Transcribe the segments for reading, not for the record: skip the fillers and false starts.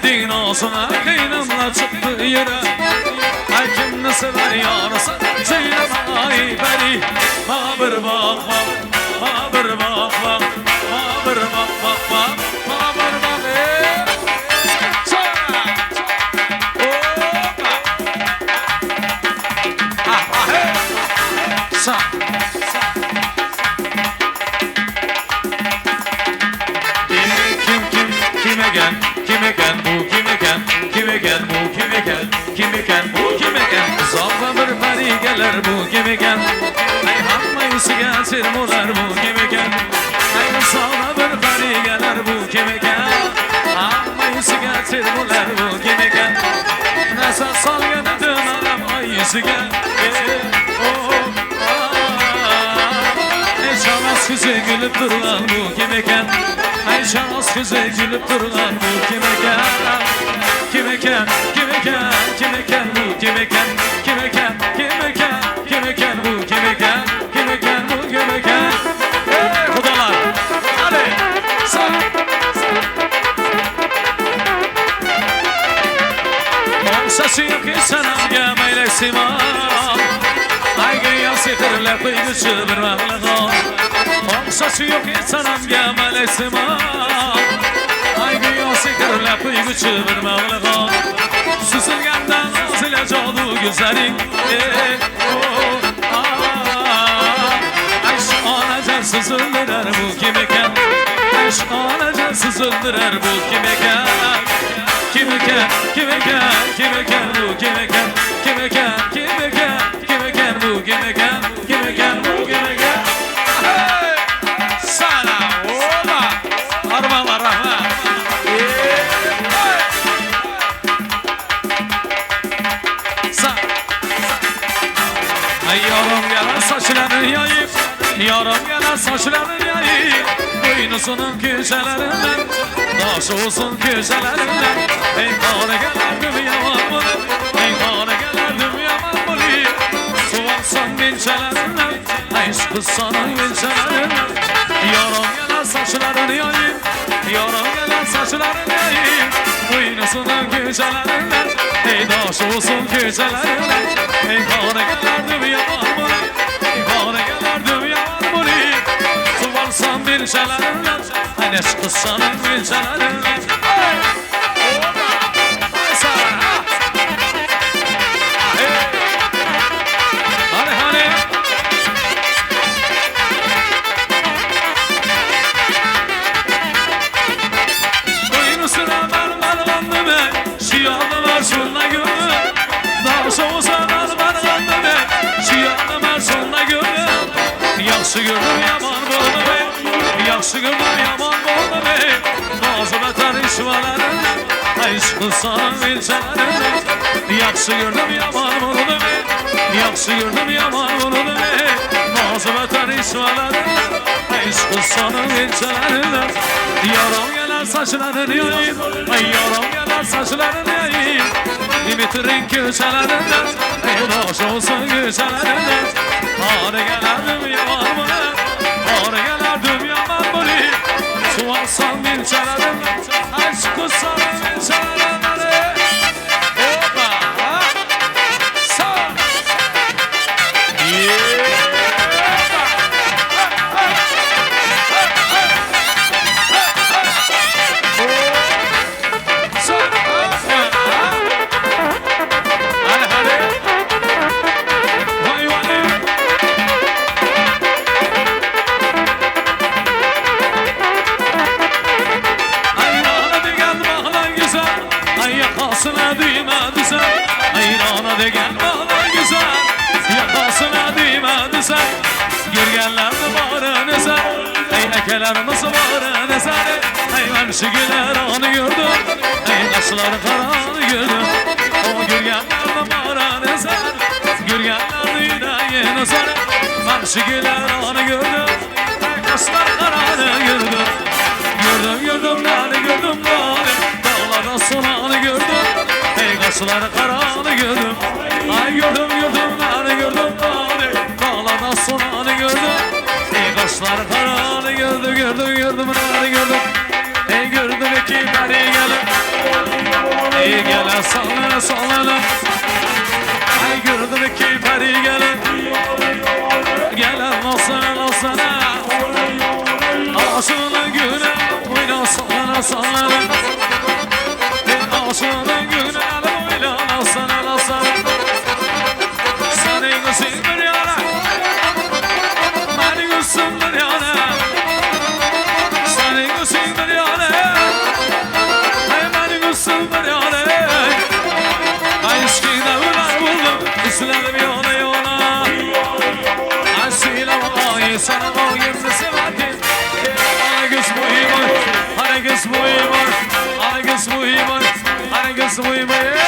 Sevmediğin ağzına kaynımla çıktı yere. Ay kimni sever yarısı söyleme ay beni. Ma bir bak bak, ma bir bak bak, ma bir bak bak bak, ma bir bak Kim eken bu, kim eken, kim eken bu, kim eken, kim eken bu, kim eken? Zavva bir peri gelir bu, kim eken? Ay hamma yüzü geçir mular bu, kim eken? Ay zavva bir peri gelir bu, kim eken? Hamma yüzü geçir mular bu, kim eken? Nasıl salgını dönerim ay yüzü gel. Şanas yüzü gülüp durulan bu, kim eken? Ay şans güzel gülüp durulan bu kim eken? Kim eken? Kim eken? Kim eken bu? Kim eken? Kim eken? Kim eken? Kim eken bu? Kim eken? Kim eken bu? Kim eken? Kudalar! Hadi! Sağ! Sesi yok ki sanam gelmeyle simam. Ay güya sihirle kıyıcı bir mağlağa. Sesi yok ki sanam gelmeyle simam. Ay güya sihirle kıyıcı bir mağlağa. Süzülgenden ağzıyla cadı güzelin. Ay şu anacan süzüldürer bu kim eken? Ay şu anacan süzüldürer bu kim eken? Kim eken, kim eken, kim eken bu, kim eken, kim eken, kim eken, kim eken bu, kim eken, kim eken bu, kim eken. Hey! Sana, ola! Armalar rahman. Sa. Ay yarım gelen saçlarını yayıp, yarım gelen saçlarını yayıp, boynusunun köşelerinden, taşı olsun köşelerinden. Ey kâne gelerdim yaman bunu, ey kâne gelerdim yaman bunu. Suvalsan bilçelerinden, aşk kız sana bilçelerinden. Yarım gelen saçlarını yayıp, yarım gelen saçlarını yayıp, boynusunun köşelerinden, ey taşı olsun köşelerinden. Ey kâne gelerdim yaman bunu, ey kâne gelerdim yaman bunu. Suvalsan bilçelerinden, aşk kız sana bilçelerinden. Yaxşı gördüm yaman boldu be, yaxşı gördüm yaman boldu be. Nazı beter işvalarından, aşkı sana bilçelerinden. Yaxşı gördüm yaman boldu be, yaxşı gördüm yaman boldu be. Nazı beter işvalarından, aşkı sana bilçelerinden. Yaram geler saçlarını yayayım, ay yaram geler saçlarını yayayım. Dimitrin köşelerinden, ey baş olsun köşelerinden. Hane gelerdim yaman bunu, hane gelerdim yaman bunu. Su alsam bilçelerinden, aşkı sana bilçelerinden. Hoppa! Sağ! Gürgenler de bağrı nezer, ey ekelerimiz bağrı nezer. Ey memşigiler anı gördüm, ey kaşları karanı gördüm. O gürgenler de bağrı nezer, gürgenler de yüreği nezer. Memşigiler anı gördüm, ey kaşları karanı gördüm. Gördüm gördüm nane gördüm nane, dağlardan sonanı gördüm. Ey kaşları karanı gördüm, ay gördüm gördüm nane gördüm nane. Dağlardan sonanı gördüm. Ey kaşları karanı gördüm gördüm gördüm nane gördüm. Ey gördüm iki peri gelip. sallana sallana. Ay gördüm ki peri gelen. Gelen olsana olsana. Aşığın güne oyna sallana sallana. Aşığın güne oyna sallana sallana. Senin kızın bir yana. Benim kızım bir yana. Senin kızın bir yana. Benim kızım bir yana. Ay eskide ular buldum. İzledim yana yana. Ay silahı sana o yerine severdim. Herkes muhim var. Herkes muhim var. Herkes muhim var. Herkes muhim var.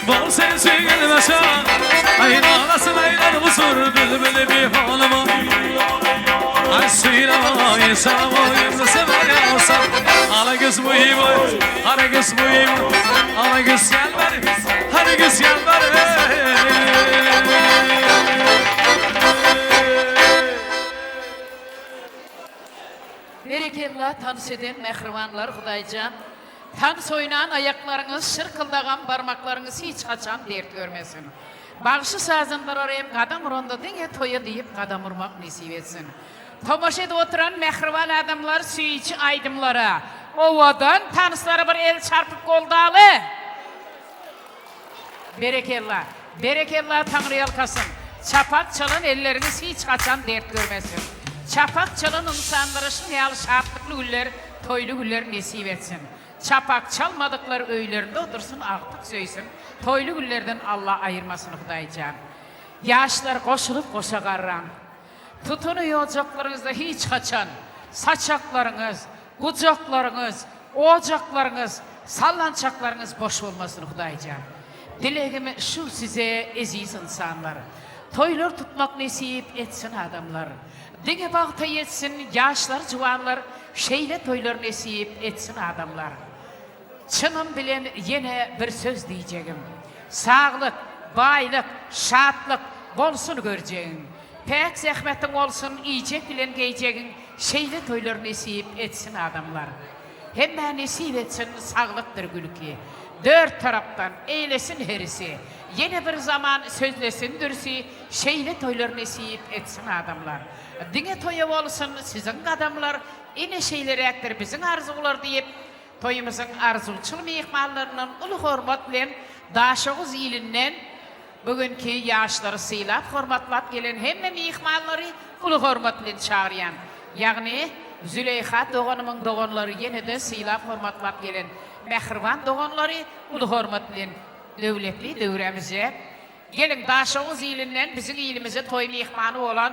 Bol sensin gelmeşe Ayın ağlasın aylar buzur Bülbülü bir halıma Ay söyleme insan boyunca sever yalsan Ala göz muhim var Ala göz muhim var Ala göz gel bari Ala göz gel bari Berekellah tanış eden mehrivanlar Hudaycan Tanış oynayan ayaklarınız, şırkıldağan parmaklarınız hiç kaçan dert görmesin. Bağışı sazınlar arayım, kadam ronda dine toya deyip kadam urmak nesip etsin. Tomaşede oturan mehrivan adamlar süyici aydımlara. Ovadan tanışları bir el çarpıp koldalı. Berekellah, berekellah Tanrı yalkasın. Çapak çalın elleriniz hiç kaçan dert görmesin. Çapak çalın insanlar için yal şartlıklı güller, toylu güller nesip etsin. Çapak çalmadıkları öylerinde otursun, artık söysin. Toylu güllerden Allah ayırmasın Hudaycan. Yaşlar koşulup koşa karran. Tutunuyor ocaklarınızda hiç kaçan. Saçaklarınız, kucaklarınız, ocaklarınız, sallançaklarınız boş olmasın Hudaycan. Dileğimi şu size aziz insanlar. Toylar tutmak nesip etsin adamlar. Dine bağta yetsin yaşlar, civanlar, şeyle toylar nesip etsin adamlar. Çınım bilen yine bir söz diyeceğim. Sağlık, baylık, şatlık bolsun göreceğim. Pek zahmetin olsun, yiyecek bilen giyeceğin, şeyle toylar nesip etsin adamlar. Hemen nesip etsin sağlıktır gülki. Dört taraftan eylesin herisi. Yine bir zaman sözlesin dürsi, şeyle toylar nesip etsin adamlar. Dine toya olsun sizin adamlar, yine şeyleri ektir bizim arzular deyip, toyumuzun arzuçul mihmallarının ulu hormat bilen daşoğuz ilinden bugünkü yaşları sıylap hormatlap gelen hem mihmalları ulu hormat bilen çağıryan. Yani Züleyha doğanımın doğanları yine de sıylap hormatlap gelen mehrivan doğanları ulu hormat bilen devletli devremize. Gelin daşoğuz ilinden bizim ilimize toy mihmanı olan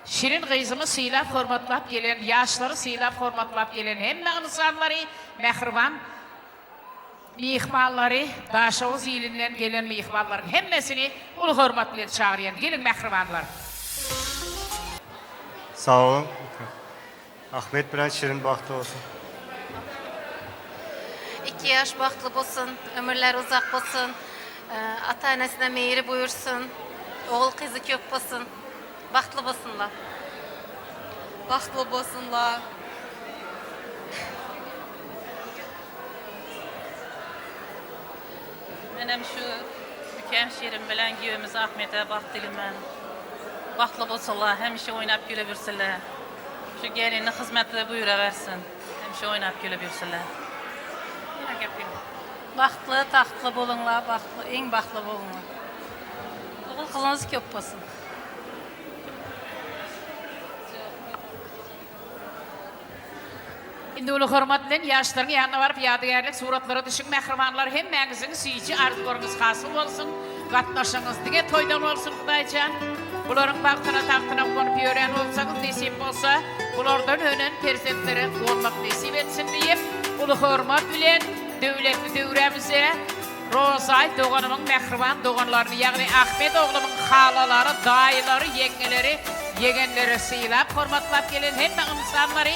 Şirin kızımı sıylap hormatlap gelen, yaşları sıylap hormatlap gelen hem insanları, mehrivan mihmalları, daşoğuz ilinden gelen mihmalların hemmesini ulu hormatla çağırıyor. Gelin mehrivanlar. Sağ olun. Ahmet bilen Şirin bahtı olsun. 2 yaş bahtlı olsun, ömürler uzak olsun, ata-anasına meyri buyursun, oğul kızı köp olsun. Bahtlı bolsunlar. Bahtlı bolsunlar. Benim şu mükem şirin bilen giyimiz Ahmet'e baht dilimden. Bahtlı bolsunlar, hemşe oynap gülebilsinler. Şu gelini hizmetli buyura versin. Hemşe oynap gülebilsinler. Yine yapayım. Bahtlı, tahtlı bolunlar, bahtlı, en bahtlı bolunlar. Oğul kızınız köp olsun. Indi ulu hormatlan yaşların yanına varıp yadigarlık suratlara düşün mehrivanlar hem məğizin süyici arzularınız hasıl olsun, katnaşınız dige toydan olsun Hudaycan. Buların baktına tahtına konup yören olsanız nesip olsa, bulardan önen persentlere olmak nesip etsin deyip, ulu hormat bilen devletli devremize Rozay Doğan'ımın mehriban doğanlarını, yani Ahmet oğlumun halaları, dayıları, yengeleri, yegenleri sıylap, hormatlap gelin hem insanları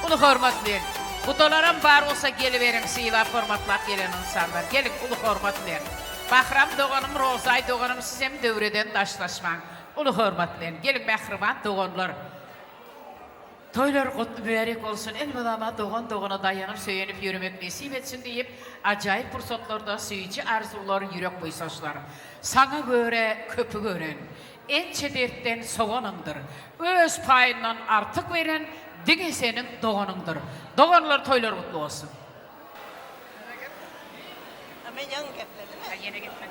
ulu hormatlayın. Bu dolarım var olsa geliverin sıylap, hormatlap gelin insanlar. Gelin ulu hormatlayın. Bahram Doğan'ım, Rozay Doğan'ım siz hem dövreden daşlaşman. Ulu hormatlayın. Gelin mehriban doğanlar. Toylar kutlu mübarek olsun. Elmadama doğana dayanıp söylenip yürümek nasip etsin deyip acayip fırsatlarda söyücü arzuları yürek boysaçlar. Sana göre köpü gören, ençe dertten soğanındır. Öz payından artık veren, dine senin doğanındır. Doğanlar toylar kutlu olsun. Yine gitmek.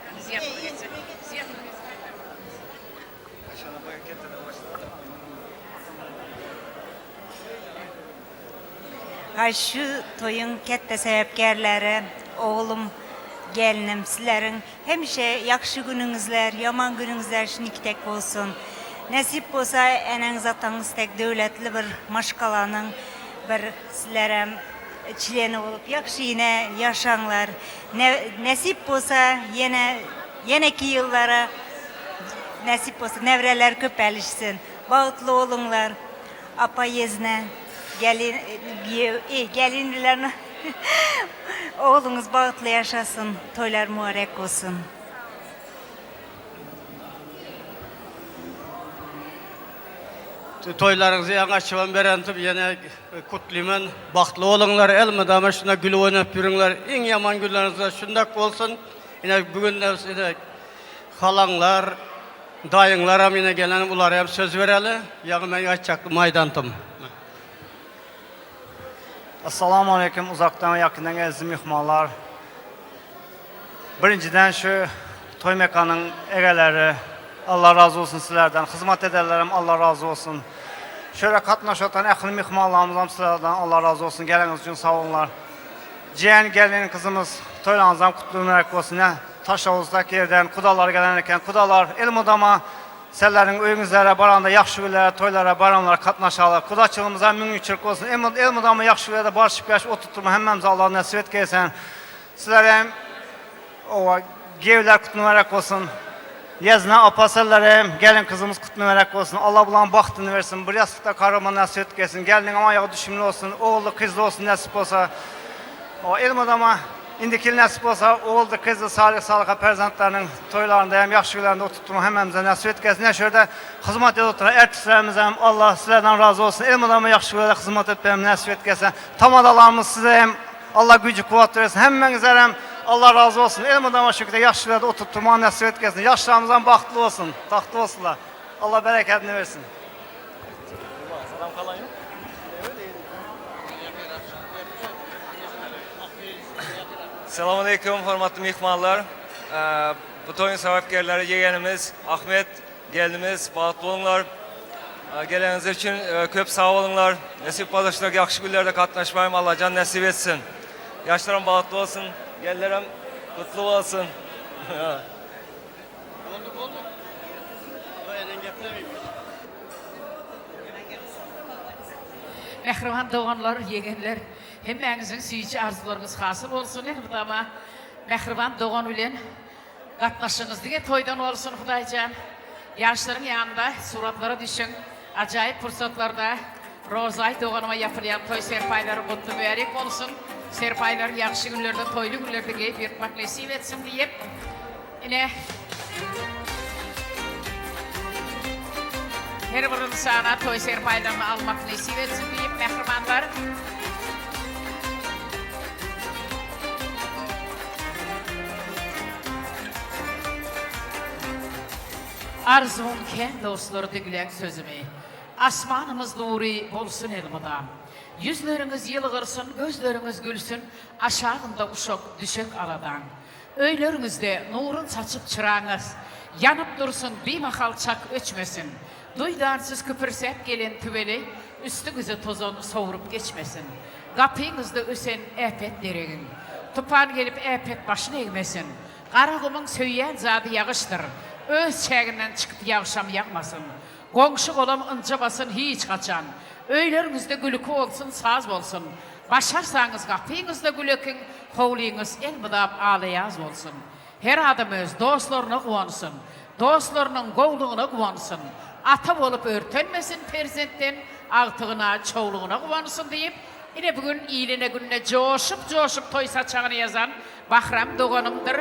Hay şu toyun kette sebepkerleri, oğlum, gelinim, sizlerin hemşe yakşı gününüzler, yaman gününüzler şinikitek olsun. Nasip olsa eneniz atanız tek devletli bir maşkalanın bir sizlere çileni olup yakşı yine yaşanlar. Nasip olsa yine ki yıllara nasip olsa nevreler köpelişsin. Bağıtlı olunlar, apa yezne. Gelinlerine oğlunuz bağıtlı yaşasın, toylar mübarek olsun. Toylarınızı yanaşıvan berentip yine kutlayman. Baktlı olunlar, elmadama şuna gül oynap yürünler. En yaman günlerinizde şundak olsun. Yine bugün de yine halanlar, dayınlar yine gelen bunlar hem söz vereli. Yani ben açacaktım maydantım. Assalamu alaikum, uzaktan ve yakından aziz mihmanlar. Birinciden şu toy mekanın egeleri, Allah razı olsun sizlerden. Hizmet ederlerim, Allah razı olsun. Şöyle katnaşatan akıllı mihmanlarımızdan sizlerden Allah razı olsun. Geleniz için sağ olunlar. Ciğen gelin kızımız toylarınızdan kutlu mübarek olsun. Taşavuz'daki yerden kudalar gelenirken kudalar Elmudama Sellerin öyünüzlere, baranda, yaxşı günlere, toylara, bayramlara katnaşalar. Kudaçılımıza münü çırk olsun. Elmudama yaxşı günlere barışıp yaş oturtturma hemmemize Allah nasip et gelsen. Sizlere gevler kutlu mübarek olsun. Yazına apasellere gelin kızımız kutlu mübarek olsun. Allah bulan baktını versin. Bir yastıkta kahraman nasip et gelsin. Gelinin ama ayağı düşümlü olsun. Oğlu kızlı olsun nasip olsa. Elmudama İndikil nasip olsa oğuldu, kızdı, sağlığa perzentlerinin toylarında hem yaxşı günlerinde oturtturma hemmemize nasip et gelsin. Ne şöyle hizmet edip oturan erteslerimize hem Allah sizlerden razı olsun. Elmadama yaxşı günlerde hizmet etmem nasip et gelsin. Tam adalarımız size hem Allah gücü kuvvet versin. Hemmenize hem Allah razı olsun. Elmadama şekilde yaxşı günlerde oturtturma nasip et gelsin. Yaşlarımızdan bahtlı olsun, tahtlı olsunlar. Allah bereketini versin. Selamünaleyküm hormatlı mihmanlar. Bu toyun sebepkerleri yeğenimiz Ahmet, gelinimiz, bağıtlı olunlar. Geleniz için köp sağ olunlar. Nasip paylaştılar, yakşı günlerde katlaşmayım. Allah can nasip etsin. Yaşlarım bağıtlı olsun, gelinlerim kutlu olsun. Mehriban doğanlar, yegenler, hemmenizin süyücü arzularınız hasıl olsun. Ama mehriban doğan bilen katlaşınız diye toydan olsun Hudaycan. Yaşların yanında suratlara düşün. Acayip fırsatlarda Rozay doğanıma yapılan toy serpayları kutlu mübarek olsun. Serpaylar yakşı günlerde, toylu günlerde gelip yırtmak nasip etsin deyip yine her bir insana toy serpaylarını almak nasip etsin deyip mehribanlar arzum ken dostları dügülen sözümü. Asmanımız nuri olsun elmada. Yüzleriniz yılgırsın, gözleriniz gülsün. Aşağında uşak düşük aradan. Öylerinizde nurun saçıp çırağınız. Yanıp dursun bir mahal çak öçmesin. Duydansız küpürsep gelin tüveli. Üstünüze tozun soğurup geçmesin. Kapınızda ösen epet deregin. Tupan gelip epet başına eğmesin. Karakumun söyleyen zadı yağıştır. Öz çeğinden çıkıp yağışam yakmasın. Komşu olam ınca basın hiç kaçan. Öylerinizde gülükü olsun, saz olsun. Başarsanız kapıyınızda gülekin, hovliyiniz elbidap ağlayaz olsun. Her adam öz dostlarına kuvansın, dostlarının kovluğuna kuvansın. Ata olup örtönmesin perzentten, altığına, çoğluğuna kuvansın deyip, yine bugün iyiliğine gününe coşup toy saçağını yazan Bahram Doğanımdır.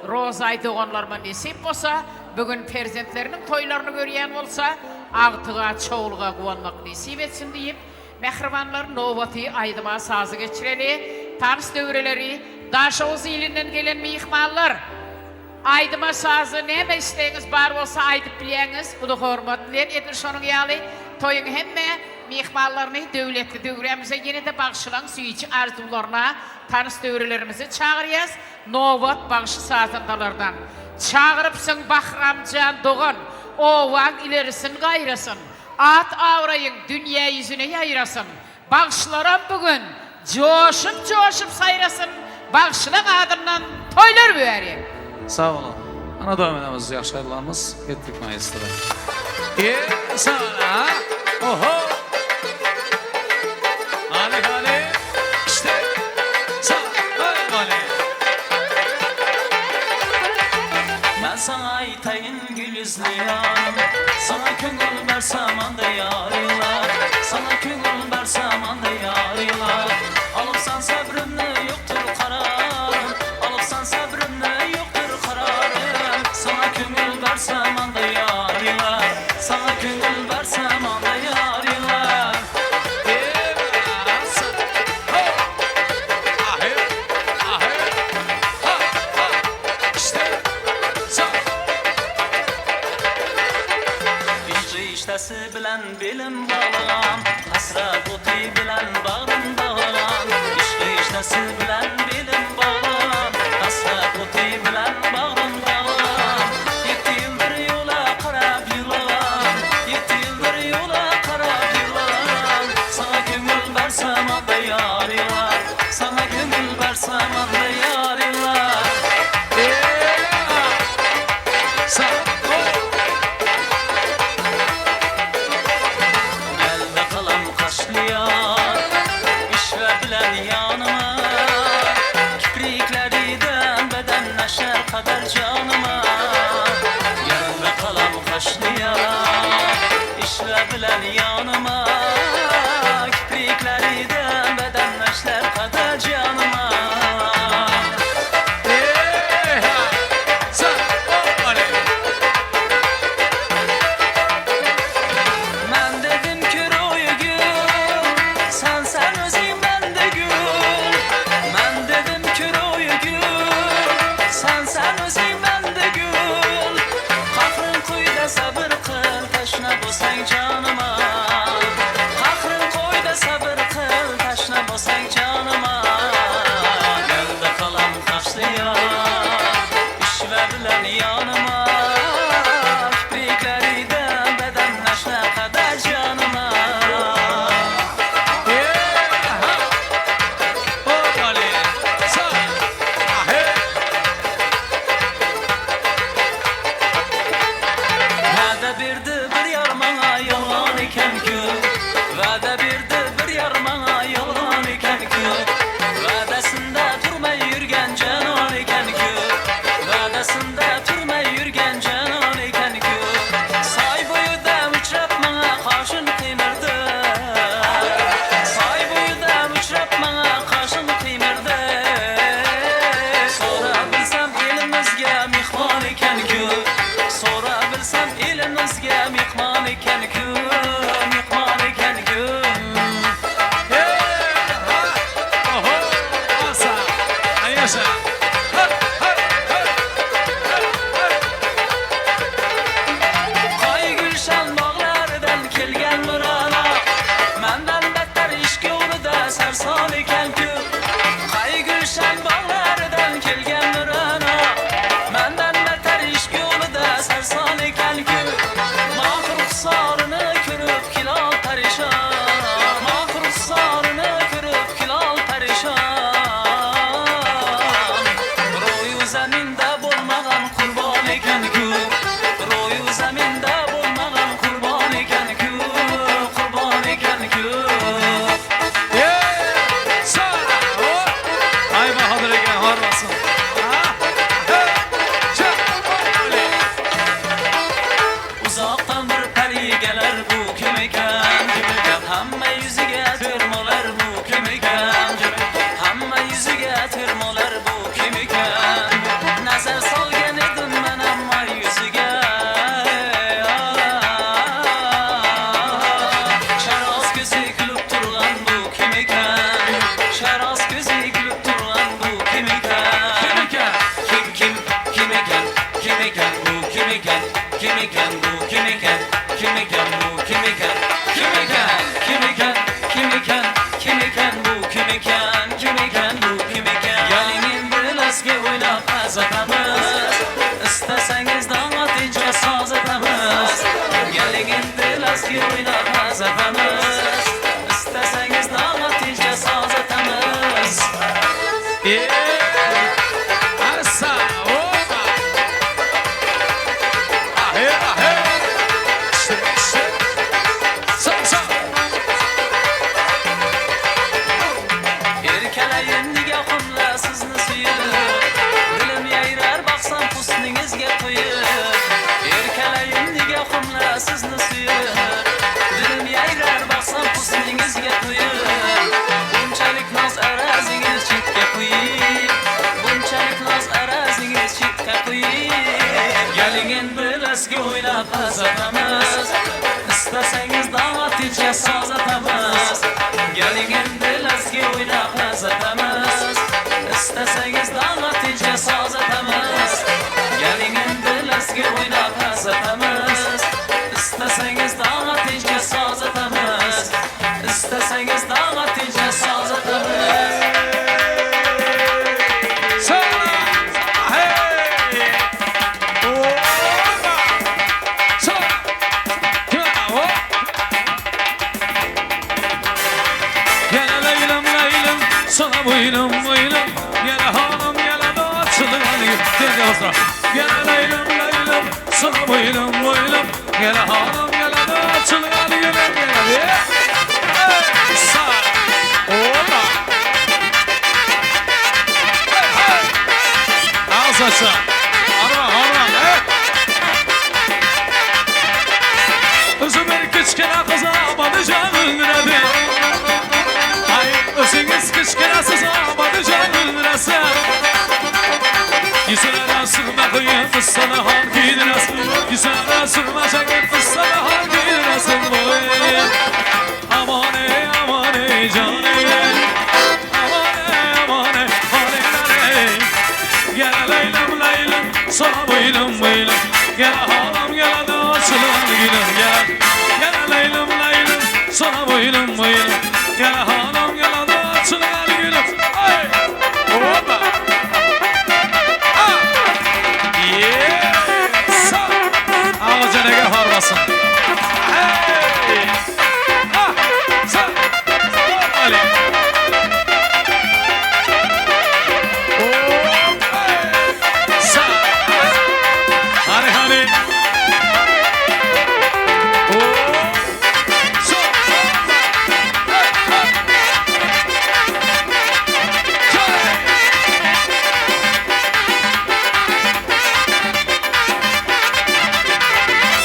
Rozay Doğanlarıma nesip olsa, bugün perzentlerinin toylarını görüyen olsa, ağtığa, çoğluğa kuvanmak nesip etsin deyip, mehribanlar novati aydıma sazı geçireli, tanış dövreleri, Daşoğuz ilinden gelen mihmallar, aydıma sazı neme isteğiniz bar olsa aydıp bileyiniz, ulu hormatlayan edir şonun yali, toyun hemme mihmallarını devletli dövremize yine de bağışılan süyici arzularına tanış dövrelerimizi çağırıyız, novat bağışı sazındalardan. Çağırıpsın Bahramcan Doğan, ovan ilerisin gayrasın. At avrayın dünya yüzüne yayrasın. Bağışlarım bugün coşup sayrasın. Bağışlan adından toylar büyeri. Sağ olun. Ana dövmenimiz, yaşaylarımız ettik maestro. Sana. Oho. Ali. İşte. Ali. Ben sana aytayın gül yüzlü yanım, sana köngül versem anda yarılar, sana köngül versem anda yarılar. Alıpsan sabrımni yoktur kararım, alıpsan sabrımni yoktur kararım. Sana köngül versem anda yarılar, sana köngül versem anda yarılar. İştesi bilen bilim bağlan, hasret otu bilen bağrım bağlan. İştesi bilen bilim bağlan, hasret otu bilen bağrım bağlan. 7 yıldır yola karab yılan, 7 yıldır yola karab yılan. Sana gönül versem anda yarılar, sana gönül versem anda yarılar. Kadar canıma yanımda kalan kaşlıya işle bilen yanıma kiprikleriden bedenleşler kadar canıma. Ben dedim ki royu gül, sen özün ben de gül. Ben dedim ki royu gül, sen özün ben de gül. Kahrın koy da sabır kıl, taşına bosan canıma. Kahrın koy da sabır kıl, taşına bosan canıma. Gönlde kalan kaşlıya, iş verilen yanıma. Kiprikleriden bedenleşne kadar canıma. Birdi bir yar bana yalan iken. geler bu kim ekan? Hamma yüzüge termolar bu kim ekan? Hamma yüzüge termolar bu kim ekan? Nazar solgan edim men hamma yüzüge. Sharoz ko'zi kulib turgan bu kim ekan? Sharoz ko'zi kulib turgan bu kim ekan? Kim ekan? Kim ekan bu kim ekan? Kim ekan bu kim ekan? Kim ekan bu kim ekan? Kim ekan? Kim ekan? Kim ekan? Kim ekan bu kim ekan? Kim ekan bu kim ekan? Galing endi lasga o'ylab azatamiz. İstasangiz da'vat tinchga soz etamiz. Galing endi lasga o'ylab azatamiz. İstasangiz da'vat tinchga soz etamiz. Asa, opa. Ahe, ahe. Sa. Erkalayin nigohimla sizni suyib, dilim yayrar baqsam husningizga to'yib. Erkalayin nigohimla sizni suyib, dilim yayrar baqsam husningizga to'yib. Bunchalik noz arazingiz chetga qo'yib, bunchalik noz arazingiz chetga qo'yib. Galing endi lasga o'ylab azatamiz. İstasangiz da'vat tinchga soz etamiz. Galing endi lasga o'ylab azatamiz. İstasangiz da'vat tinchga soz etamiz. Galing endi lasga o'ylab azatamiz. İstasangiz da'vat tinchga soz etamiz. İstasangiz da'vat tinchga soz etamiz. Sana boynum boynum, gel hanım gel da açılır alayım. Gel yazra. Gel leylum leylum, sana boynum boynum, gel hanım gel da açılır alayım. Gel. Sağ. Opa. Ağız aça. Harman. Özüm bir küçkene kıza amanı canın nebi. Özünüz kışkırasız amadı canın rasa. Yüzüne sürme kıyım sana hangi rasa. Yüzüne sürme şakır sana hangi rasa. Amane canım. Amane halilere. Gel leylum sana boynum. Gel halam gel da açılan gülüm gel. Gel leylum sana boynum. Gel halam gel da açılan gülüm. Ay! Opa! Ah! Yeah! Sa! Ağaca ne gafar basın. Hey! Ah! Sa! Ali! Opa! Sa! Hadi!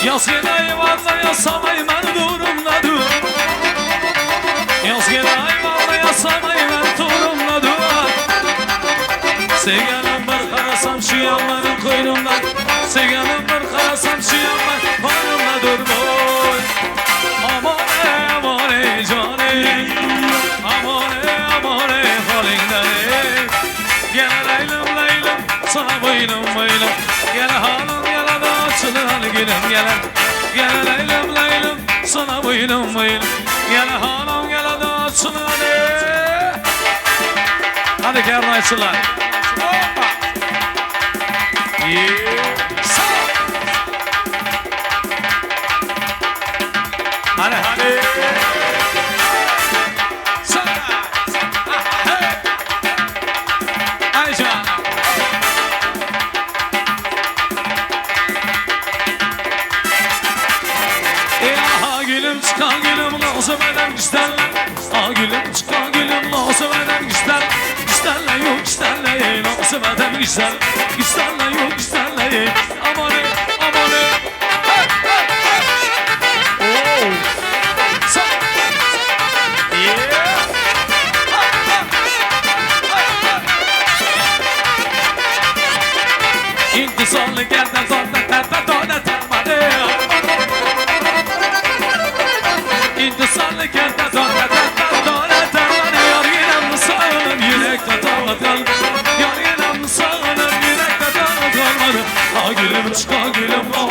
Yazgın ayvanda yasamay ben durumladım. Yazgın ayvanda yasamay ben durumladım. Sevgilim bir karasam şu yanların koynumdan. Sevgilim bir karasam şu yanlar koynumda durmuş. Amane canım. Amane halinden. Gel leylum sana boynum. Gel hanım gel da açılır gülüm gel. Gel leylum sana boynum. Gel hanım gel da açılır. Hadi gel açılır. Hoppa. Hadi. Sana. Ay canım. Gülüm çıkan gülüm lazım eden güzeller. Gülüm çıkan gülüm lazım eden güzeller. Güzeller yok güzeller lazım eden güzel. Güzeller yok güzeller. Aman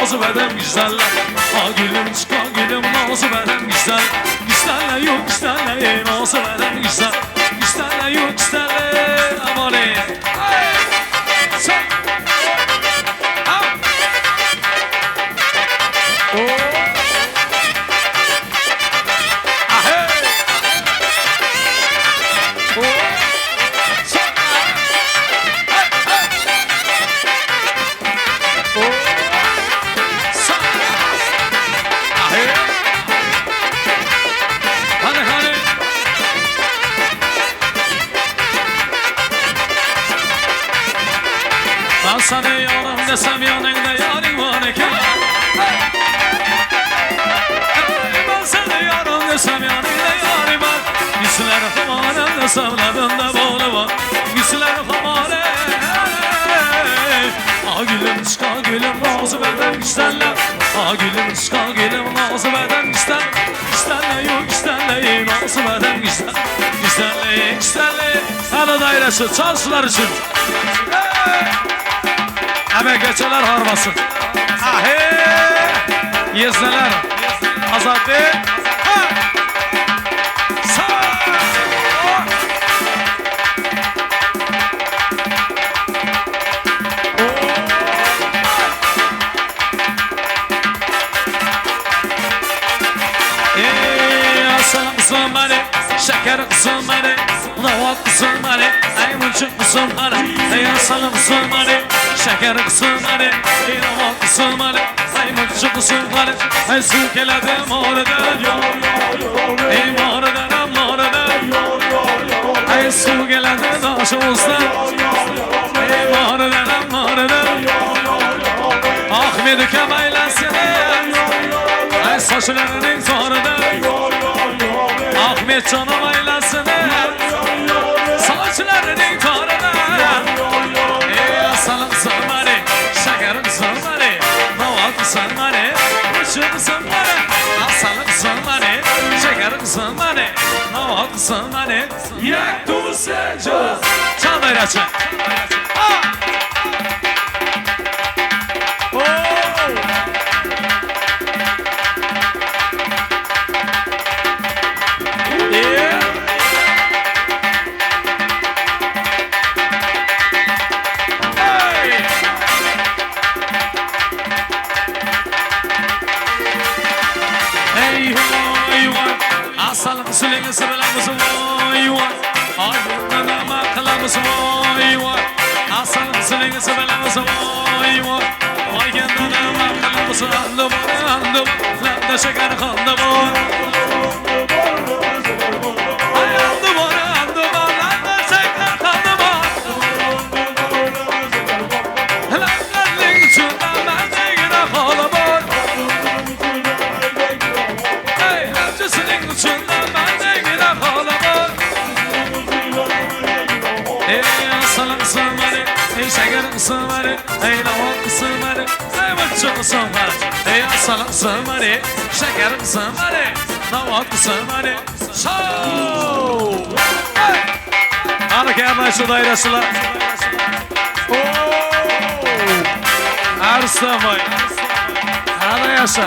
nazı beden güzeller. Ha gülüm çıka gülüm nazı beden güzel. Güzeller yok güzeller nazı beden güzel. Güzeller yok güzeller aman ey. Sen. Ha. Ben sana yanım desem yanında yarim var iken. Ben sana yanım desem yanında yarim var. Güçler hamarım desem labında bolu var. Güçler hamarım. Ah gülüm çıka gülüm nazı beden güzeller. Ah gülüm çıka gülüm nazı beden güzel. Güzeller yok güzeller nazı beden güzel. Güzeller güzeller. Hala dairesi çalsılar için. Emek geçerler harmasın. Ahe! Yezdeler. Azat değil. Sağ! Aslan kızım beni, şeker kızım beni, lavat kızım beni, aymuncuk kızım beni, aslan kızım beni, şeker kızım beni, lavat kızım beni, aymuncuk kızım beni, ay su geledim oradan, ey mağaradan, ay su geledim başımızdan, ey mağaradan, Ahmet'i kemaylasını, ay saçlarının zorunda. Ahmet canım aylasını saçlarının toruna. Ey asalım sırmari, şekerim sırmari, navat sırmari, uçum sırmari. Asalım sırmari, şekerim sırmari, navat sırmari. Yak tu secaz. Çal bayraçı. Asalım süleyni sıvılamız vay vay. Aydınlığına makalımız vay vay. Asalım süleyni sıvılamız vay vay. Aydınlığına makalımız andım andım. Landa şeker kandım ay andım andım. Landa şeker kandım Landarlık içinde ben de yine kalım hey amcasının içinde ben de yine kalım ey asalım sırmari, ey şekerim sırmari, ey lavat sırmari, ey mıçık sırmari, ey asalım sırmari, şekerim sırmari, lavat sırmari. Show! Hadi gelme şu dairesiler. Arslan vay. Hadi yaşa.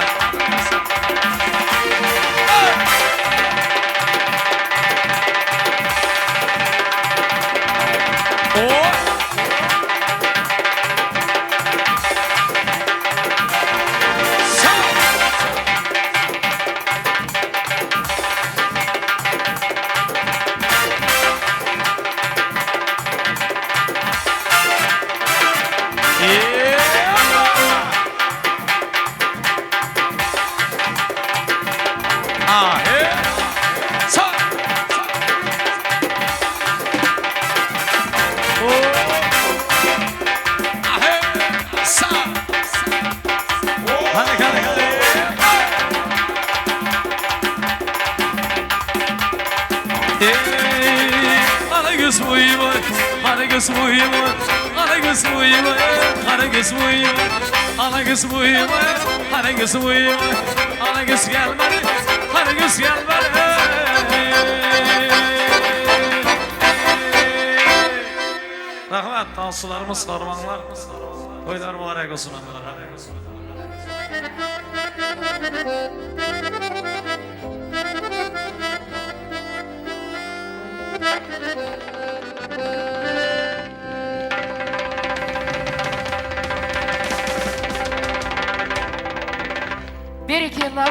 Rahmet, dansçılarımız, sarmanlar, toylar mübarek olsun. Berekeler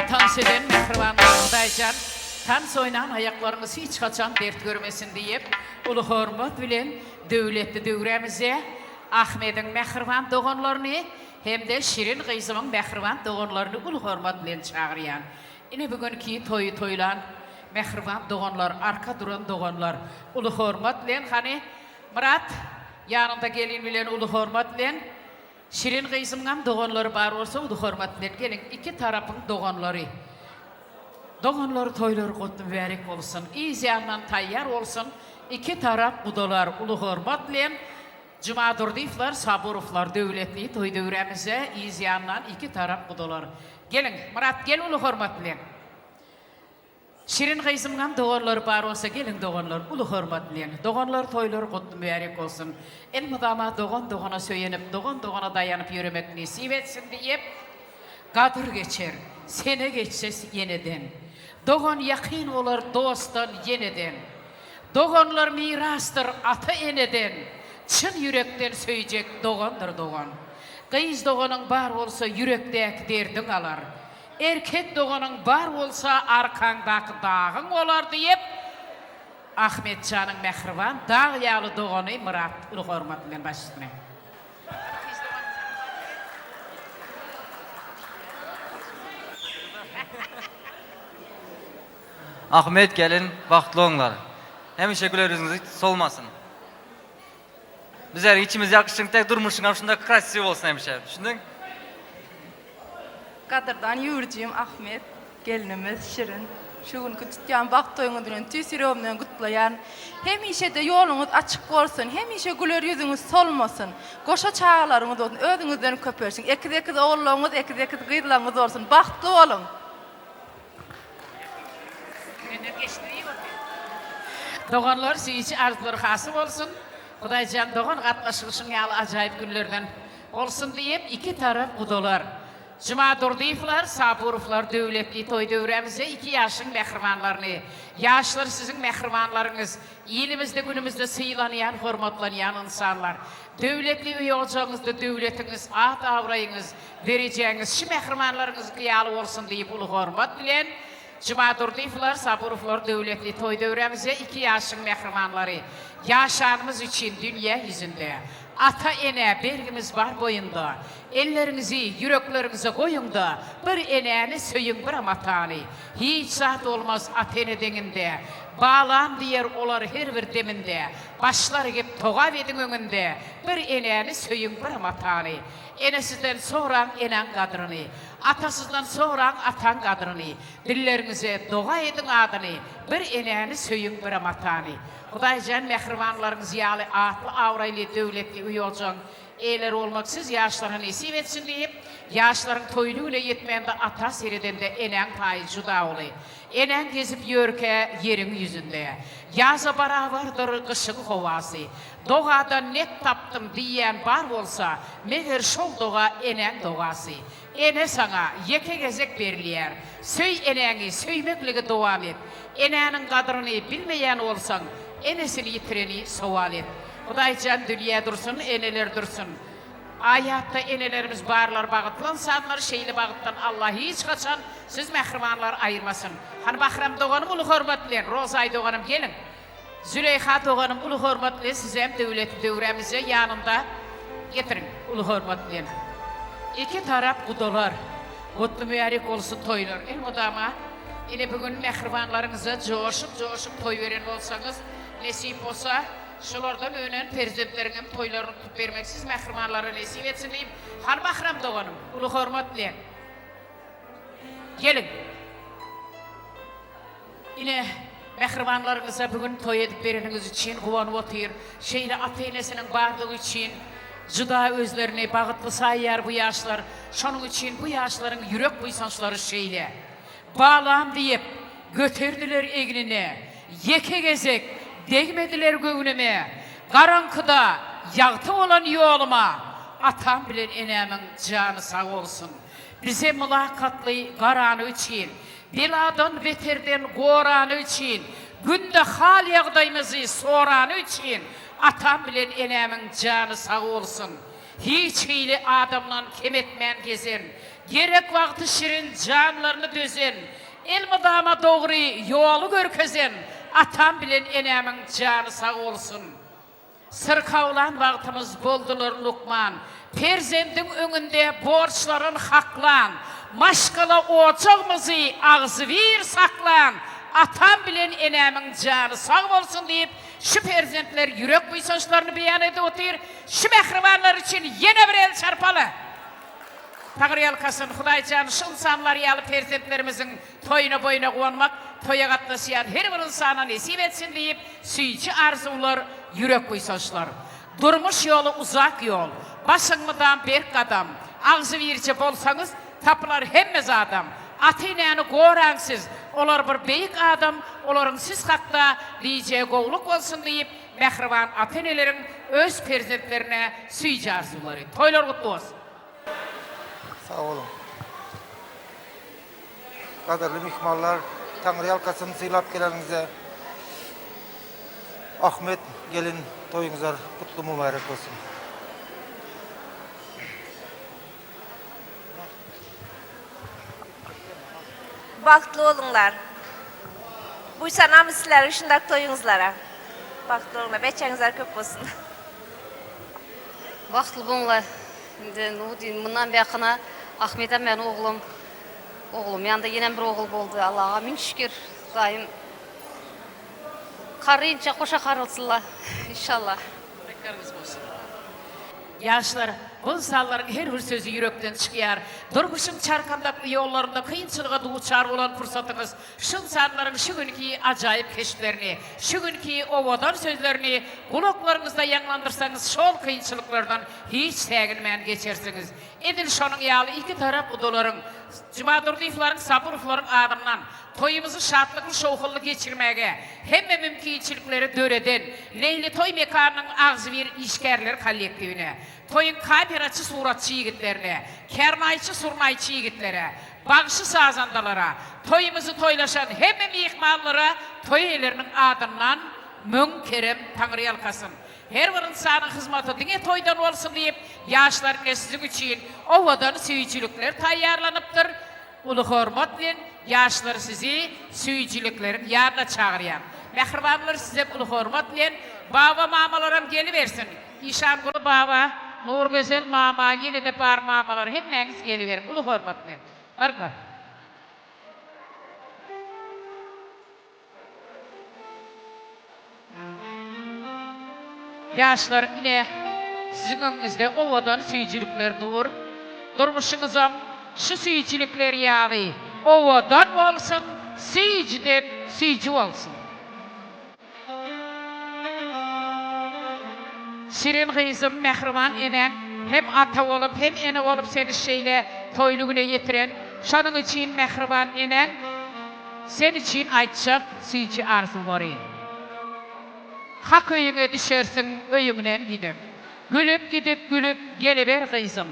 dans eden mehribanlarındaycan, dans oynan ayaklarımız hiç kaçan dert görmesin deyip, ulu hormat bilen dövletli dövremize Ahmet'in mehriban doğanlarını hem de Şirin Kızım'ın mehriban doğanlarını ulu hormat bilen çağırıyan. Yine bugünkü toylan mehriban doğanlar, arka duran doğanlar ulu hormat bilen hani Murat yanında gelin bilen ulu hormat bilen Şirin Kızım'ın doğanları var olsa ulu hormat bilen gelin iki tarafın doğanları. Doğanlar toyları kutlu mübarek olsun. İzyandan tayyar olsun. İki taraf budalar ulu hormat bilen Cuma Durdiflar, Saburuflar devletli toy devremize izyandan iki taraf budalar. Gelin Murat gel ulu hormat bilen. Şirin Kızım'ın doğanları var olsa gelin doğanlar ulu hormat bilen. Doğanlar toyları kutlu mübarek olsun. Elmadama doğana söylenip doğana dayanıp yürümek nasip etsin deyip Kadir geçer, sene geçses yeniden. Doğan yakın olur dosttan yeniden. Doğanlar mirastır ata eneden. Çın yürekten söyleyecek doğandır doğan. Kız doğanın var olsa yürekteki derdin alar. Erkek doğanın var olsa arkandaki dağın olar deyip Ahmetcan'ın mehriban dağ yağlı doğanı Murat ulu hormatıyla başlayın. Ahmet gelin vaxtlı onlar. Hemişe güler yüzünüz solmasın. Bizler içimiz yakışın tek durmuşsun aslında krasiv olsun hemişe. Düşündün? Kadırdan yürücüyüm Ahmet, gelinimiz Şirin. Şu gün tutyan bak toyunu dünün tüsürümden kutlayan. Hemişe de yolunuz açık olsun, hemişe güler yüzünüz solmasın. Koşa çağlarınız olsun, ödünüzden köpürsün. Ekid oğullarınız, ekid kıyılarınız olsun. Baktlı olun. Doğanlar sizi arzuları hasım olsun. Kudaycan doğan katlaşılışın yalı acayip günlerden olsun deyip iki taraf budalar. Cuma Durdiflar, Saburuflar devletli toy devremize 2 yaşın mehribanlarını, yaşlar sizin mehribanlarınız, ilimizde günümüzde sıyılanan, hormatlanayan insanlar. Devletli üye olacağınızda devletiniz, at avrayınız, vereceğiniz şu mehribanlarınız kıyalı olsun deyip ulu hormat bilen, Cuma Durdiflar, Saburuflar devletli toy devremize 2 yaşın mehribanları, yaşanımız için dünya yüzünde. Ata ene bergimiz var boyunda, ellerinizi yüreklerinize koyun da bir eneni söyün bir amatani. Hiç saat olmaz at ene deninde, bağlan diyer olar her bir deminde, başları gibi toğa vedin önünde, bir eneni söyün bir amatani. Enesizden soğuran enen kadrını, atasızdan soğuran atan kadrını, dillerinize doğa edin adını, bir eneni söyün bir amatani. Kudaycan mehribanlarınız yağlı atlı avraylı devletli üye olacağın eyler olmaksız yaşlarını nasip etsin deyip yaşların toyluğuyla yetmeyende ata seridinde enen payı juda olayı. Enen gezip yörke yerin yüzünde. Yaza barabardır kışın kovası. Doğada net taptım diyen var olsa meğer şol doğa enen doğası. Ene sana yeke gezek berliyer. Söy eneni söymekliği devam et. Enenin kadrını bilmeyen olsan enesini yitireni sual et. Kudaycan dünya dursun, eneler dursun. Hayatta enelerimiz barlar bağıtlansanlar, şeyli bağıttan Allah hiç kaçan siz mehribanlar ayırmasın. Hani Bahram doğanım ulu hormatlayan, Rozay doğanım gelin. Züleyha doğanım ulu hormatlayan size hem devleti devremize yanında getirin ulu hormatlayan. İki taraf budalar, kutlu mübarek olsun toylar. Elmudama yine bugün mehribanlarınıza coşup toy veren olsanız nasip olsa şulardan önen perzentlerinin toylarını tutup vermeksiz mehribanlara nasip etsin deyip Han Bahram doğanım, ulu hormat diyen. Gelin. Yine mehribanlarınıza bugün toy edip vereniniz için kuvanı otur. Şeyle ateynesinin bardığı için juda özlerine bağıtlı sayar bu yaşlar. Şunun için bu yaşların yürek buysançları şeyle. Bağlam deyip götürdüler egnine. Yeke gezek değmediler göğnüme. Karankıda yağtı olan yoluma. Atam bilen enemin canı sağ olsun. bize mülakatlı qaranı için, biladan beterden qoranı için, günde hal yağdayımızı soranı için, atam bilen enemin canı sağ olsun. Hiç hili adamla kemetmen gezen, gerek vakti şirin canlarını dözen, elmadama doğru yolu görkezen, atam bilen enemin canı sağ olsun. Sırkavlan vaktimiz boldular Lukman, perzendin önünde borçların haklan, maşkala ocağımızı ağzı vir saklan, atam bilen enemin canı sağ olsun deyip, şu perzentler yürek buysaçlarını beyan edip otur, şu mehribanlar için yine bir el çarpalı. Tağrıyal kasın, Huday canı, şu insanlar yalı perzentlerimizin toyuna boyuna koymak, toya katlasıyan her bir insana nesip etsin deyip, süyücü arzular, yürek buysaçlar. Durmuş yolu uzak yol, başınmıdan bir adam, ağzı virce bolsanız, tapılar hemmez adam. Atineni qoransız, olar bir beyik adam, oların siz haqda diyeceği qoğluk olsun deyip, mehriban atinelerin öz perzentlerine süyücü arzuları. Toylar kutlu olsun. Sağ olun. Kaderli mihmallar, Tanrı yalkasını sıylap gelenize, Ahmet gelin toyunuzlar kutlu mübarek olsun. Baktlı olunlar. Buysanamız sizler ışındak toyunuzlara. Baktlı olunlar, beçenizler köp olsun. Vaxtlı bunlar. Bundan beyakına Ahmet'em ben oğlum yanında yine bir oğul oldu. Allah'a min şükür. Daim karıyınca koşa karılsınlar. İnşallah. Tekrarınız olsun. Yaşlar, bu insanların her bir sözü yürekten çıkıyor. Durmuşun çarkandaklı yollarında kıyınçılığa duçar olan fırsatınız, şu insanların şu günkü acayip keşiflerini, şu günkü ovadan sözlerini kulaklarınızda yanlandırsanız, şol kıyınçılıklardan hiç teginmeyen geçersiniz. Edil şonun yağlı iki taraf uduların, Cumadurdifların, Saburufların adımdan, toyumuzu şartlıklı şoğullu geçirmeye, hem mümkünçilikleri döreden, Leyli Toy Mekanı'nın ağzı bir işgerler kollektivine, toyun kameraçı suratçı yigitlerine, kernayçı surnayçı yigitlere, bağışı sazandalara, toyumuzu toylaşan hem ihmallara, toy ellerinin adından Münkerem Tanrı yalkasın. Her bir insanın hizmeti dine toydan olsun deyip, yaşların sizin için ovadan süyücülükler tayyarlanıptır. Ulu hormatla yaşlar sizi süyücülüklerin yanına çağırıyan. Mehribanlar size ulu hormatla baba mamalarım geliversin. İşangulu baba, Nur Güzel mama, yine de bar mamalar hepiniz geliverin. Ulu hormatla. Barkar. Yaşlar yine sizin önünüzde ovadan süyücülükler dur. Durmuşunuzam şu süyücülükler yağı ovadan olsun, süyücüden süyücü olsun. Şirin kızım mehriban enen hem ata olup hem ene olup seni şeyle toyluğuna getiren, şunun için mehriban enen sen için aytacak süyücü arzu var. Hak öyüne düşersin, öyünden gidip. Gülüp gidip gülüp geliver kızım.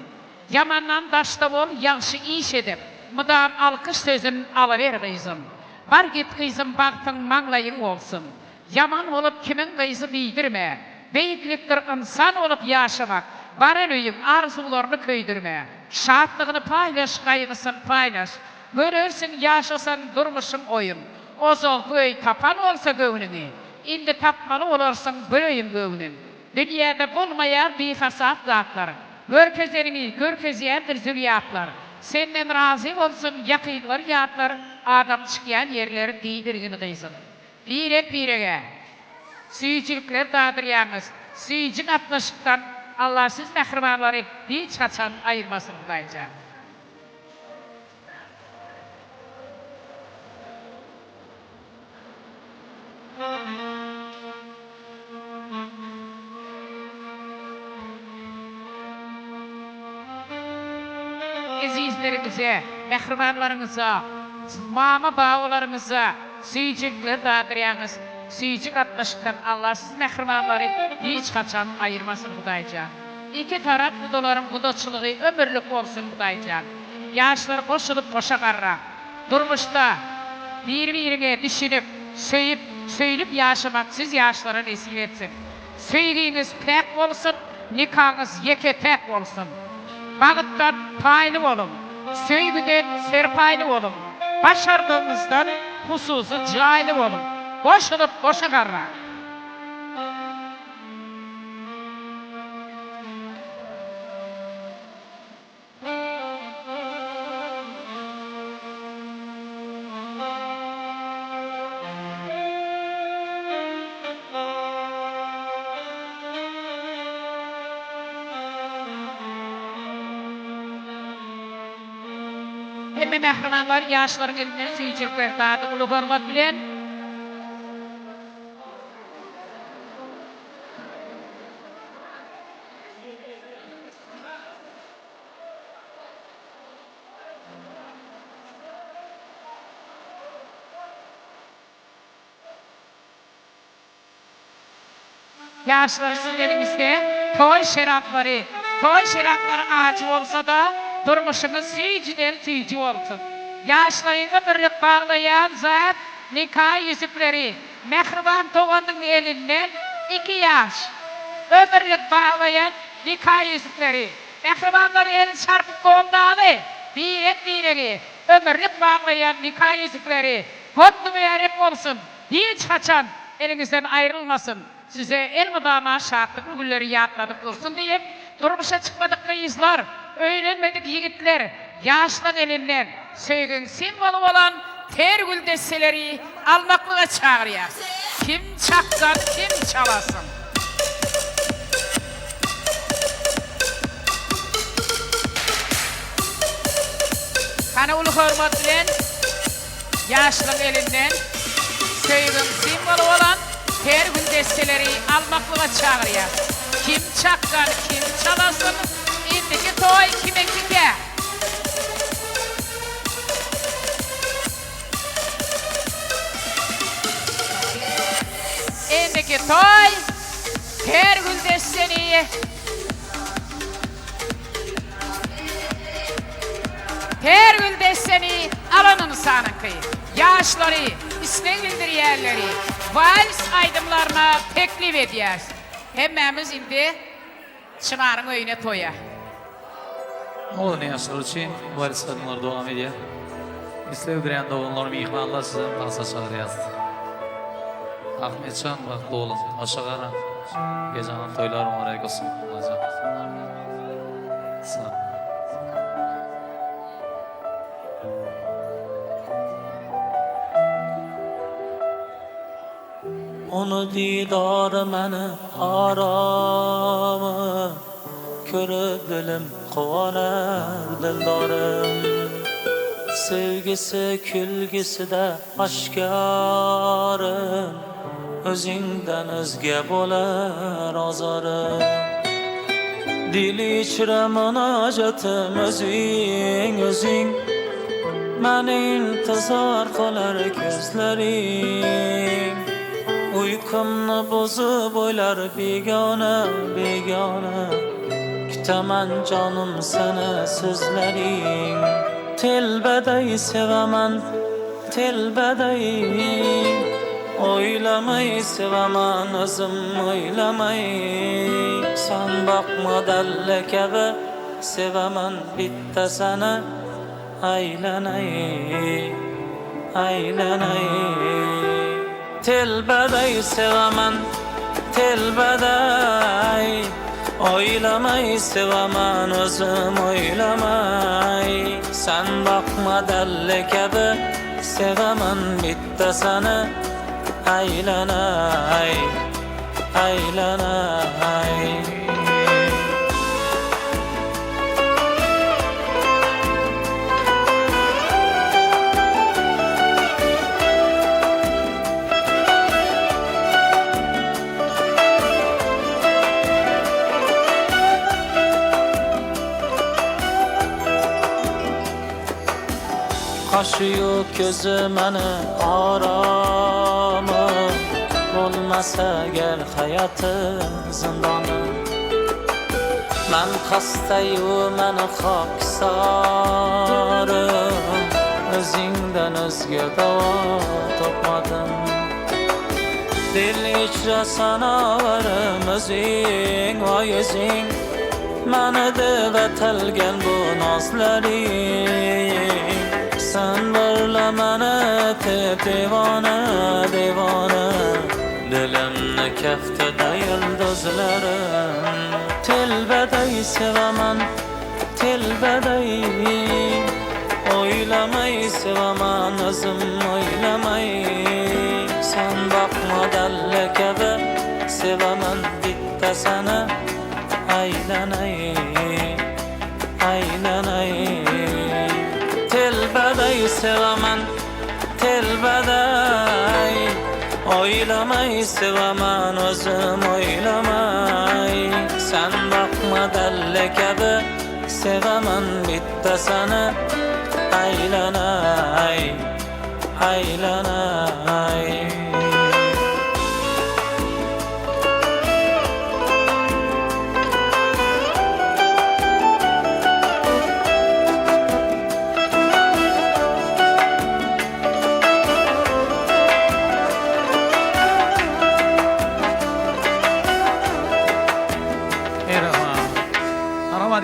Yamandan daşta ol, yaxşı iş edip. Mıdam alkış sözün alıver kızım. Var git kızım, baktın manglayın olsun. Yaman olup kimin kızı bildirme. Beyikliktir insan olup yaşamak. Var öyüm arzularını köydürme. Şahatlığını paylaş, kaygısın paylaş. Görürsün, yaşasan durmuşsun oyun. O zol göy tapan olsa gönlünü. İndi tapmalı olarsın böyüm gönlün. Dünyada bulmayan bir fasat zatlar. Görkezlerini görkezleyendir zürriyatlar. Senden razı olsun yakınlar yatlar. Adam çıkayan yerleri değdirgini kıysın. Birege. Süyücülükler dağdıryanız. Süyücün atlaşıktan Allah siz mehribanları hiç kaçan ayırmasın dayıca. Azizlerimize, mehribanlarınıza, mama bağlarınıza, süyücükler dağdıryanız, süyücük atlaşıktan Allah siz mehribanları hiç kaçan ayırmasın Hudaycan. İki taraflı doların kudoçuluğu ömürlük olsun Hudaycan. yaşlar koşulup boşa garra. Durmuşta bir-birine düşünüp, söylüp yaşamak siz yaşlara nesip etsin. Söylediğiniz pek olsun, nikahınız yeke tek olsun. Bağıttan paylı olun, söygüden serpaylı olun. Başardığınızdan hususu cahili olun. Boşulup boşa garra. Hemme mehrimanlar yaşların elinden süyücük verdi. Ulu hormat bilen. Yaşlarsın elimizde toy şerapları ağacı olsa da durmuşunuz süyücüden süyücü olsun. Yaşlayı ömürlük bağlayan zat nikah yüzükleri mehriban doğanın elinden 2 yaş. Ömürlük bağlayan nikah yüzükleri mehribanların elin çarpıp koldağı bir ömürlük bağlayan nikah yüzükleri kutlu mübarek olsun. Hiç kaçan elinizden ayrılmasın. Size elmadağına şartlık günleri yatladık olsun deyip durmuşa çıkmadık kıyızlar, öğrenmedik yigitler, yaşlık elinden söygün simvolu olan ter gül desteleri almaklığa çağırıyor. Kim çaksan kim çalasın. Kana ulu hormat bilen yaşlık elinden söygün simvolu olan ter gül desteleri almaklığa çağırıyor. Kim çakkan kim çalasın, indiki toy kimekike. Indiki toy, ter gül desteni. Ter gül desteni alanın sanıkı. Yaşları, ismen bildir yerleri, vals aydımlarına teklif ediyoruz. Hemmemiz indi Çınar'ın öyüne toya. Oğlum yaşlar için varis kadınlar devam ediyor. İslev diren doğumlar mihmanlar size kalsa çağırıyaz. Ahmetcan vakti olun. Aşağıra. Gecenin toyları mübarek olsun. Sağ ol. Onu didarı məni aramı Körüp dilim qovanar dildarım Sevgisi külgisi de aşkarım Özünden özge bolar azarım Dili içre münacatım özün Məni intizar qılar gözlerim Uykumnu bozup oylar begane Kütemen canım sana sözlerin Telbedey sevemen telbedey Oylamayı sevemen özüm oylamayı Sen bakma dellekebe sevemen bitte sana Aylanay Telbedey sevemen telbedey Oylamayı sevemen özüm oylamay Sen bakma dellekebe sevemen bitte sana Aylanay Kaşı yok gözü məni aramı Olmasa gel hayatın zindanı من xastayu meni xokisarım Özüngden özge dava topmadım Dil içre sanavarım özüng vay özüng Meni devetelgen bu nazlaring Sen varla meni tep devona devona Dilimni kaftida yıldızlarım Telbeday sevaman telbeday Oylamay sevaman özüm oylamay Sen bakma dallekebe sevaman bitta sana Aylanay aylanay Telbeday sevaman telbeday Oylamay sevaman özüm oylamay Sen bakma dallekebe sevaman bitta sana Aylanay aylanay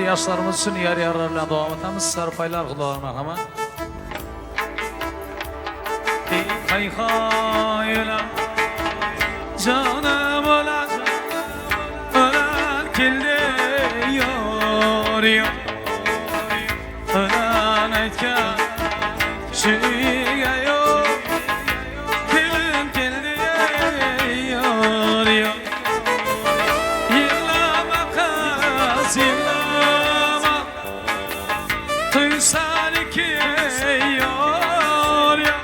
Yaşlarımız için yer yararla devam etmemiz sarpaylar kulağına ama hay hayla canım olan ölen kildi yoruyor ölen etken şiye yok kilim kildi yoruyor yıllama kız yıllama Tuysan ki yor ya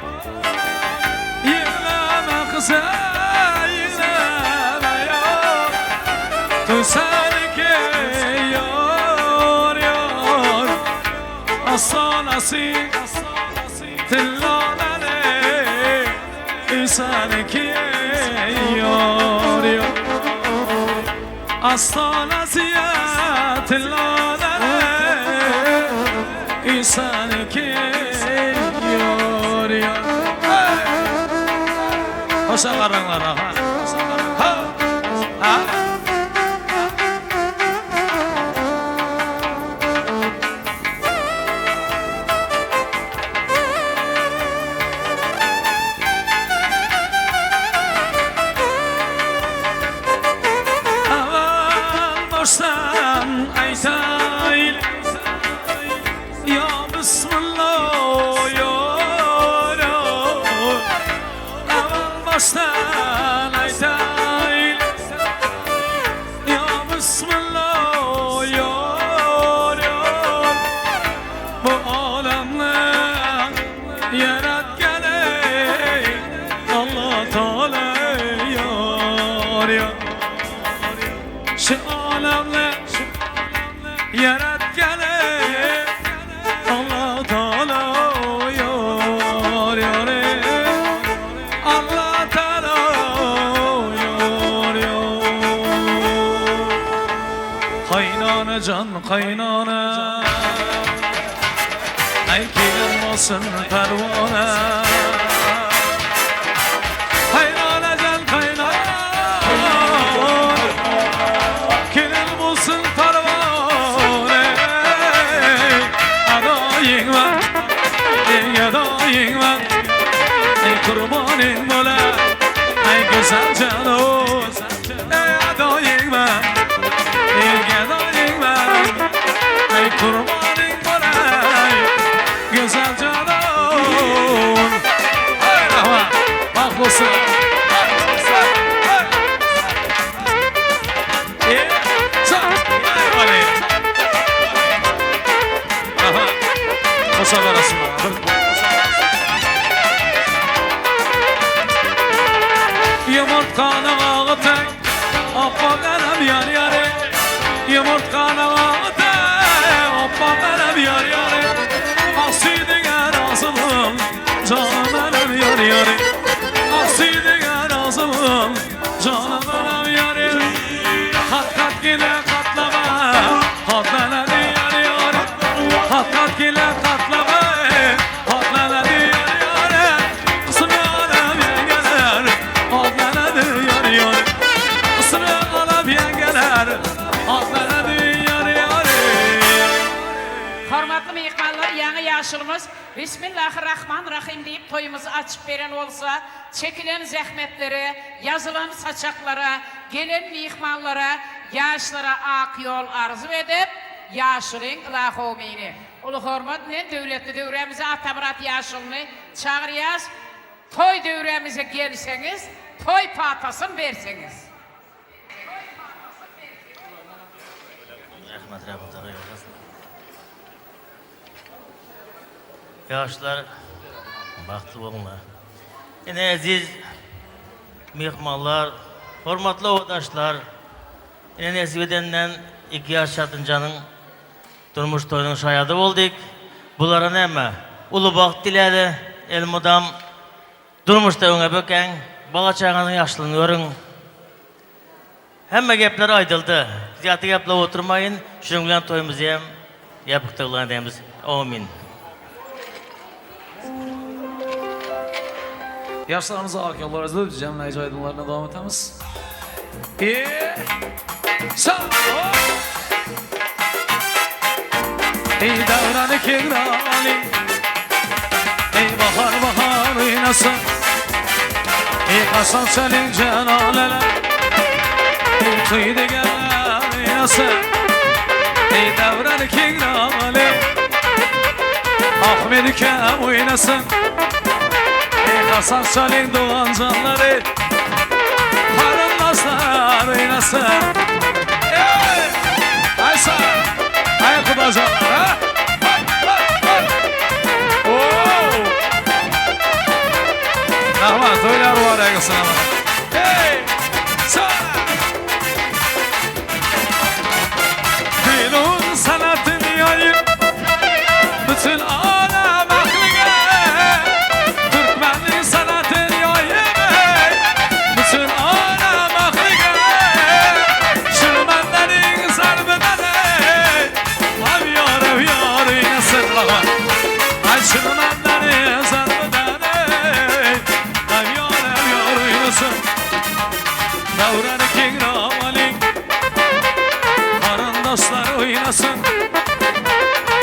Yıllama kıza yıllama yor Tuysan ki yor yor Aslanası tillanane İnsan ki yor yor Aslanası tillanane İnsan ki yor yor Hoşa karanlara ha ha ha Aman boşsan aytayl Ya Bismillah yor yor Aman baştan aytayl Ya Bismillah yor yor Bu alemni yaratgani Allah Teala yor yor Şu alemni yaratgani Allah Teala yor yor Allah Teala yor yor Kaynana can kaynana Ay kilim olsun pervane Kaynana can kaynana Kilim olsun pervane Adayın var Adayın var Ey kurbanın mola Ey güzel canım Ey adayın var Ey adayın var Ey kurbanın mola Güzel canım Hey rahman Bak olsun Kosa arasında Yumurtkanı ağıtek Appa kalem yani yaşılımız Bismillahirrahmanirrahim deyip toyumuzu açıp veren olsa, çekilen zahmetlere, yazılan saçaklara, gelen mihmanlara, yaşlara ak yol arzu edip, yaşılın ılahomini. Ulu hormat ne devletli devremize Atamurat yaşılını çağırıyaz. Toy devremize gelseniz, toy patasını verseniz. Yaşlar, baktı olma. Yine aziz mihmanlar, hormatlı odaşlar, yine nesip edenden 2 yaş çatıncanın durmuş toyunun şayadı olduk. Bulara neme? Ulu baht diledi, elmudam durmuş da öne böken, bala çağının yaşlılığını görün. Hemme gepler aydıldı. Ziyatı geple oturmayın, şunun bilen toyumuzu hem yapıktırlarını deyimiz. Amin. Yaşlarımızı ak yollarızda cemleyici aydınlarına devam etmemiz. Sağ ol. Ey davranı kegrali, ey bahar bahar oynasın, ey kasan selin cenaleler, ey tüyde geller oynasın, ey davranı kegrali, Ahmet kem oynasın, ey kasan selin doğan canları, harun naslar oynasın. Aysa, ayakkabı canlar ha? Rahmat, oylar var ayakasına bak. Hey! Sana! Dilun sanatını yayın, bütün alem aklına. Türkmenliğin sanatını yayın, bütün alem aklına. Şırmenlerin zarbedeni, av yar oynasın rahmat. Ay şırmenlerin zarbedeni, davranı kengramalin, karındaslar oynasın,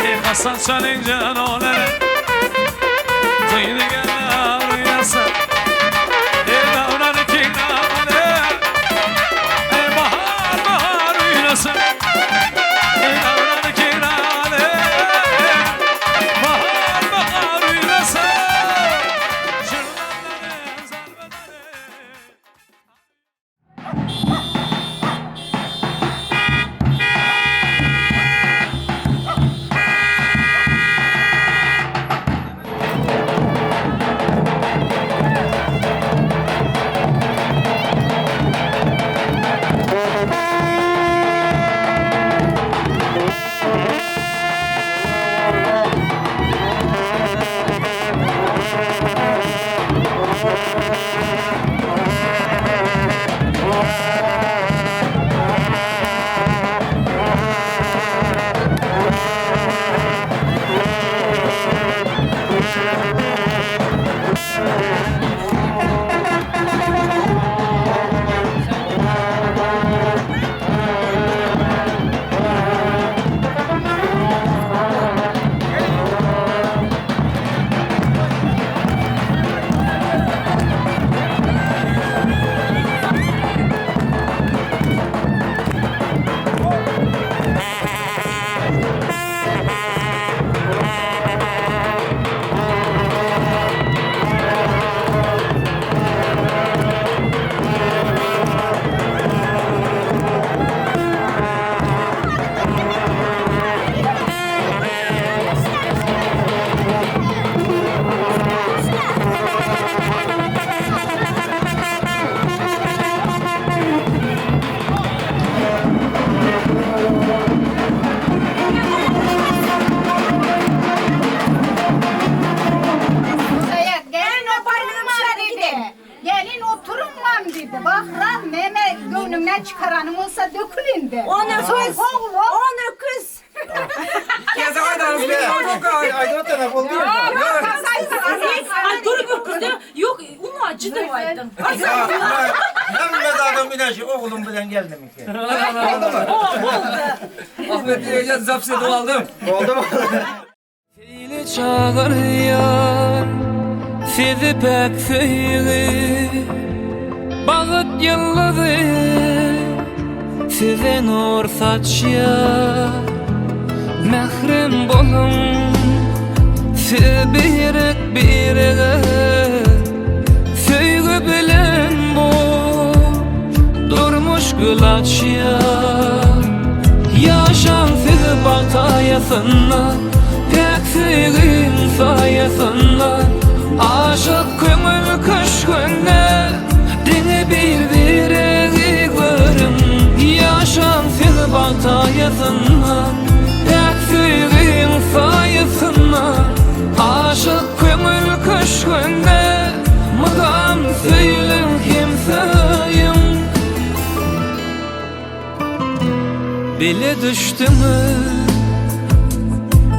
ey Hasan Çalın canole, tıydı geller oynasın, ey davranı kengramalin, ey bahar bahar oynasın, ey davranı kengramalin, bahar bahar oynasın. çıkaranım olsa dökülün de. Onu kız. Onu kız. Keze aydanız be. Aydan taraf oldu ya. Ay dur kız ya. Yok onu acıdı aydın. Hem mezardan güneşi oğlum bilen geldim ki. Oldu mu? Oldu. Ahmet diyeceğiz zapsede aldım. Oldu mu? çağırıyor sizi pek feyri Bağıt yılları size nur saçıyor Mehrem bolun siz birek birege Söygü bilen bu durmuş gül açıyor Yaşam sizi batayasında Pek sevgin sayasında Aşık kömür kış günde Dini bir diregi görüm Yaşam sizi batayasında Pek sevgin sayasında Aşık kömür kış günde Mıgam söylen kimseyim Bile düştü mü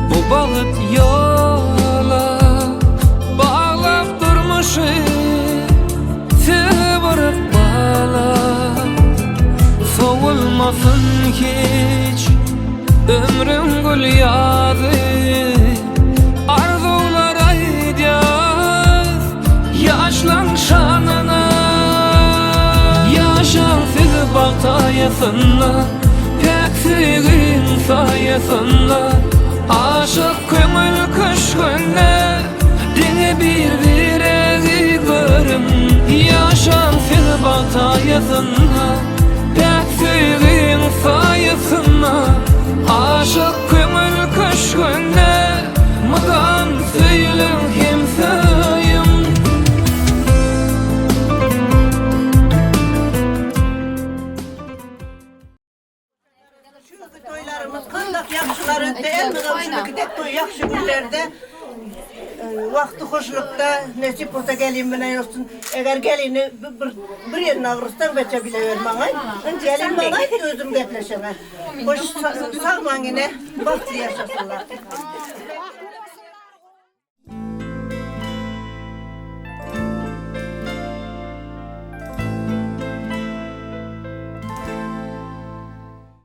bu balık yola Bağlap durmuşu sizi bırak bağla Soğulmasın hiç ömrüm gül yazı Arzular aydyaz yaşlan şanına Yaşam sizi baktayasında Sevgin sayesinde Aşık kömür kış günde Dini bir diregi görüm Yaşam sizi batayasında Pek sevgin sayesinde Aşık kömür kış günde Mıgam söylen kimseyim Toylarımız kındak yaxşıları değil mi? Şunu gidek toy yaxşı günlerde vakti hoşlukta nesip olsa gelin bana olsun. Eğer gelini bir yerin ağrıstan beçe bile vermağay. Gelin bana gözüm getleşene. Hoş sağman yine bahtlı yaşasınlar.